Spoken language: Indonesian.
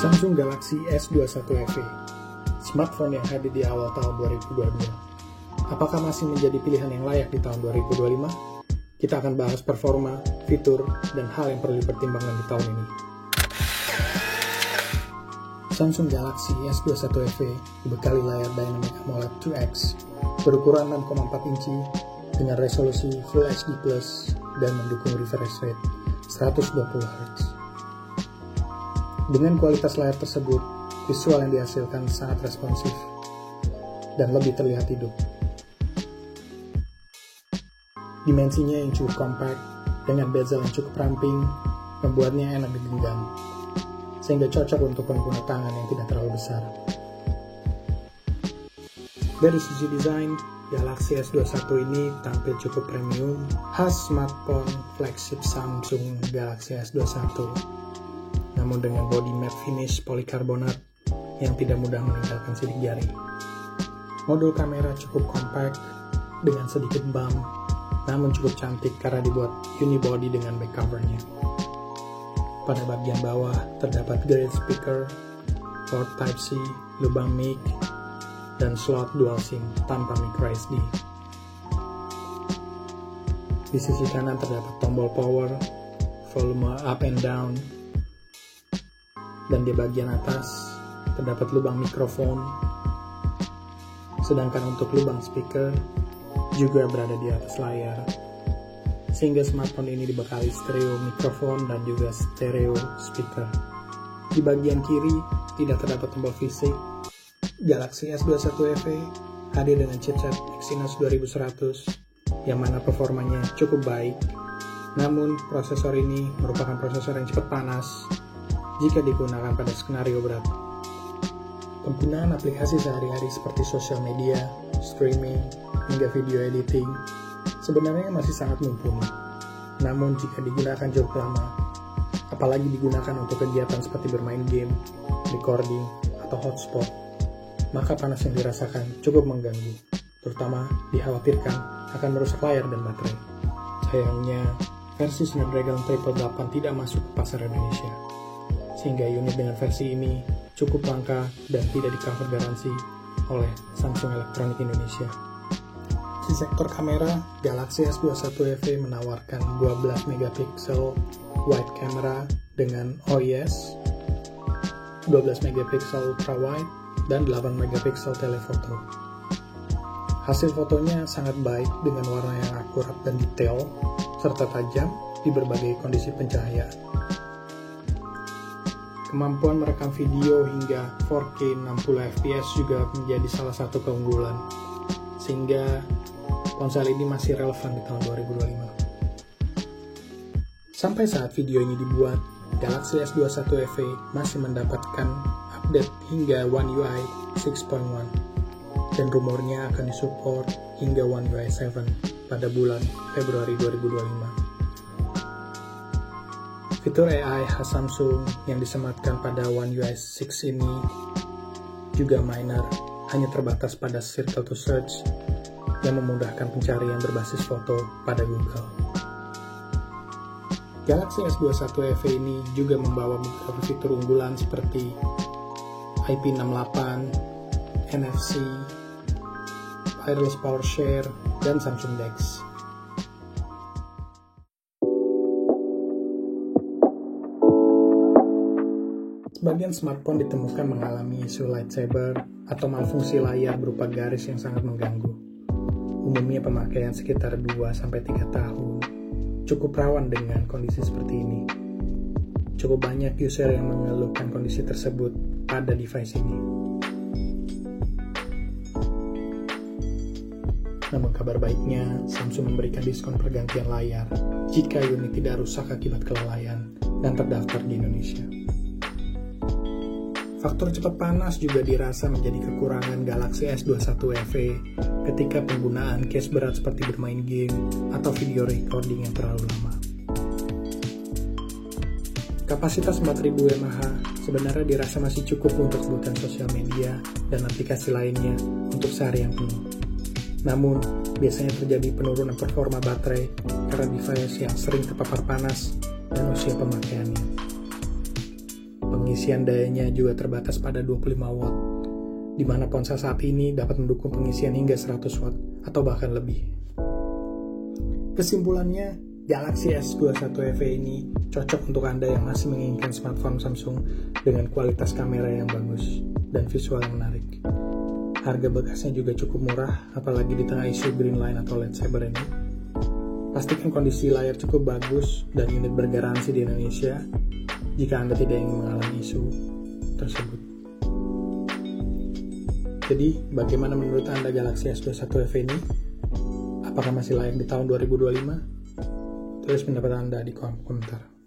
Samsung Galaxy S21 FE, smartphone yang hadir di awal tahun 2022. Apakah masih menjadi pilihan yang layak di tahun 2025? Kita akan bahas performa, fitur, dan hal yang perlu dipertimbangkan di tahun ini. Samsung Galaxy S21 FE dibekali layar Dynamic AMOLED 2X berukuran 6,4 inci dengan resolusi Full HD+ dan mendukung refresh rate 120 Hz. Dengan kualitas layar tersebut, visual yang dihasilkan sangat responsif dan lebih terlihat hidup. Dimensinya yang cukup kompak dengan bezel yang cukup ramping membuatnya enak digenggam, sehingga cocok untuk pengguna tangan yang tidak terlalu besar. Dari sisi desain, Galaxy S21 ini tampil cukup premium, khas smartphone flagship Samsung Galaxy S21. Namun dengan body matte finish polikarbonat yang tidak mudah meninggalkan sidik jari. Modul kamera cukup kompak dengan sedikit bump, namun cukup cantik karena dibuat unibody dengan back covernya. Pada bagian bawah terdapat grill speaker, port Type-C, lubang mic, dan slot dual SIM tanpa micro SD. Di sisi kanan terdapat tombol power, volume up and down, dan di bagian atas terdapat lubang mikrofon, sedangkan untuk lubang speaker juga berada di atas layar, sehingga smartphone ini dibekali stereo mikrofon dan juga stereo speaker. Di bagian kiri tidak terdapat tombol fisik. Galaxy S21 FE hadir dengan chipset Exynos 2100 yang mana performanya cukup baik, namun prosesor ini merupakan prosesor yang cepat panas jika digunakan pada skenario berat. Penggunaan aplikasi sehari-hari seperti sosial media, streaming, hingga video editing sebenarnya masih sangat mumpuni. Namun jika digunakan cukup lama, apalagi digunakan untuk kegiatan seperti bermain game, recording, atau hotspot, maka panas yang dirasakan cukup mengganggu, terutama dikhawatirkan akan merusak layar dan baterai. Sayangnya, versi Snapdragon 888 tidak masuk ke pasar Indonesia, sehingga unit dengan versi ini cukup langka dan tidak di-cover garansi oleh Samsung Electronics Indonesia. Di sektor kamera, Galaxy S21 FE menawarkan 12 MP wide camera dengan OIS, 12 MP ultra wide, dan 8 MP telephoto. Hasil fotonya sangat baik dengan warna yang akurat dan detail, serta tajam di berbagai kondisi pencahayaan. Kemampuan merekam video hingga 4K 60 fps juga menjadi salah satu keunggulan, sehingga ponsel ini masih relevan di tahun 2025. Sampai saat video ini dibuat, Galaxy S21 FE masih mendapatkan update hingga One UI 6.1 dan rumornya akan disupport hingga One UI 7 pada bulan Februari 2025. Fitur AI khas Samsung yang disematkan pada One UI 6 ini juga minor, hanya terbatas pada Circle to Search yang memudahkan pencarian berbasis foto pada Google. Galaxy S21 FE ini juga membawa beberapa fitur unggulan seperti IP68, NFC, wireless power share, dan Samsung DeX. Sebagian smartphone ditemukan mengalami isu lightsaber atau malfungsi layar berupa garis yang sangat mengganggu. Umumnya pemakaian sekitar 2-3 tahun cukup rawan dengan kondisi seperti ini. Cukup banyak user yang mengeluhkan kondisi tersebut pada device ini. Namun kabar baiknya, Samsung memberikan diskon pergantian layar jika unit tidak rusak akibat kelalaian dan terdaftar di Indonesia. Faktor cepat panas juga dirasa menjadi kekurangan Galaxy S21 FE ketika penggunaan case berat seperti bermain game atau video recording yang terlalu lama. Kapasitas 4000 mAh sebenarnya dirasa masih cukup untuk kebutuhan sosial media dan aplikasi lainnya untuk seharian penuh. Namun, biasanya terjadi penurunan performa baterai karena device yang sering terpapar panas dan usia pemakaiannya. Pengisian dayanya juga terbatas pada 25 watt, di mana ponsel saat ini dapat mendukung pengisian hingga 100 watt atau bahkan lebih. Kesimpulannya, Galaxy S21 FE ini cocok untuk Anda yang masih menginginkan smartphone Samsung dengan kualitas kamera yang bagus dan visual yang menarik. Harga bekasnya juga cukup murah, apalagi di tengah isu green line atau lightsaber ini. Pastikan kondisi layar cukup bagus dan unit bergaransi di Indonesia jika Anda tidak ingin mengalami isu tersebut. Jadi, bagaimana menurut Anda Galaxy S21 FE ini? Apakah masih layak di tahun 2025? Tulis pendapat Anda di kolom komentar.